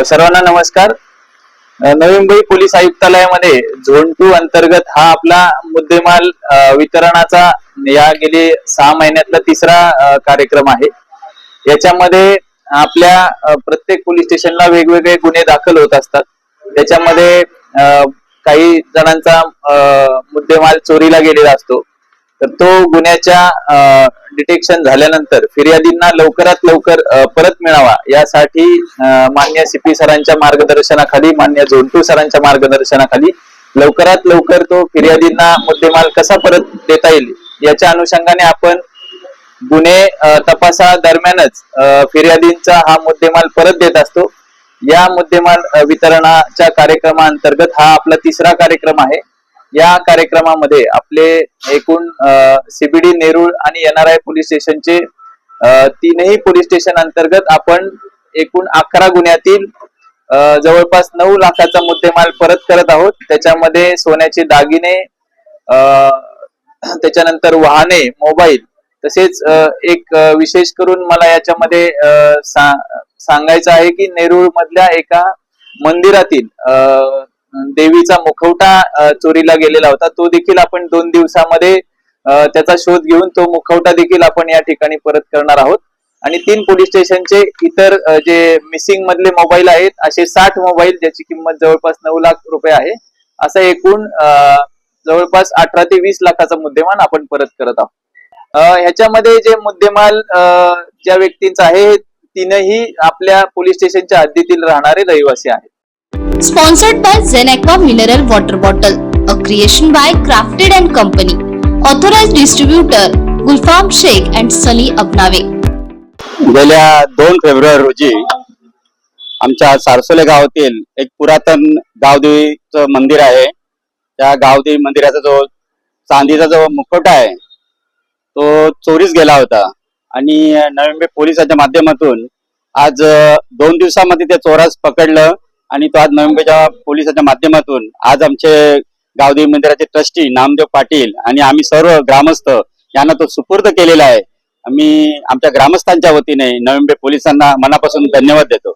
सर्वांना नमस्कार। Navi Mumbai police आयुक्तालयामध्ये zone 2 अंतर्गत हा आपला मुद्देमाल वितरणाचा या गेली 6 महिन्यातला तिसरा कार्यक्रम आहे। याच्यामध्ये आपल्या प्रत्येक पोलीस स्टेशनला वेगवेगळे गुन्हे दाखल होत असतात। त्याच्यामध्ये काही जणांचा मुद्देमाल चोरीला गेलेला असतो, तर तो गुन्ह्याच्या डिटेक्शन झाल्यानंतर फिर्यादींना लवकरात लवकर परत मिळावा यासाठी मान्य सीपी सरांच्या मार्गदर्शनाखाली, मान्य झोन 2 सरांच्या मार्गदर्शनाखाली लवकरात लवकर तो फिर्यादींना मुद्देमाल कसा परत देता येईल याच्या अनुषंगाने आपण गुन्हे तपासा दरम्यानच फिर्यादींचा हा मुद्देमाल परत देत असतो। या मुद्देमाल वितरणाच्या कार्यक्रमाअंतर्गत हा आपला तिसरा कार्यक्रम आहे। या कार्यक्रमामध्ये आपले एकूण सीबीडी, नेरूळ आणि एनआरआय पोलीस स्टेशनचे तीनही पोलीस स्टेशन अंतर्गत आपण एकूण 11 गुन्ह्यातील जवळपास 9 लाखाचा मुद्देमाल परत करत आहोत। त्याच्यामध्ये सोन्याचे दागिने, त्याच्यानंतर वाहने, मोबाईल, तसेच एक विशेष करून मला याच्यामध्ये सांगायचं आहे की नेरूळ मधल्या एका मंदिरातील देवीचा मुखवटा चोरीला गेलेला होता। तो देखील आपण 2 दिवसामध्ये त्याचा शोध घेऊन तो मुखवटा देखील आपण या ठिकाणी परत करणार आहोत। आणि 3 पोलीस स्टेशनचे इतर जे मिसिंग मधले मोबाईल आहेत, असे 60 मोबाईल ज्याची किंमत जवळपास 9 लाख रुपये आहे, असा एकूण जवळपास 18 ते 20 लाखाचा मुद्देमाल आपण परत करत आहोत। ह्याच्यामध्ये जे मुद्देमाल ज्या व्यक्तींचा आहे, तीनही आपल्या पोलीस स्टेशनच्या हद्दीतील राहणारे रहिवासी आहेत। Sponsored by Zen Aqua Mineral Water Bottle, a creation by Crafted and Company. Authorized distributor Gulfam Sheikh and Sali Abnave. गेल्या 2 फेब्रुवारी रोजी आमच्या सारसोले गावातील एक पुरातन गावदेवीचं मंदिर आहे। त्या गावदेवी मंदिराचा जो चांदीचा जो मुखवटा आहे तो चोरीस गेला होता आणि नवी मुंबई पोलिसांच्या माध्यमातून आज 2 दिवसामध्ये त्या चोरास पकडलं आणि तो आज नवी मुंबईच्या पोलिसांच्या माध्यमातून आज आमचे गावदेवी मंदिराचे ट्रस्टी नामदेव पाटील आणि आम्ही सर्व ग्रामस्थ यांना तो सुपूर्द केलेला आहे। आम्ही आमच्या ग्रामस्थांच्या वतीने नवी मुंबई पोलिसांना मनापासून धन्यवाद देतो।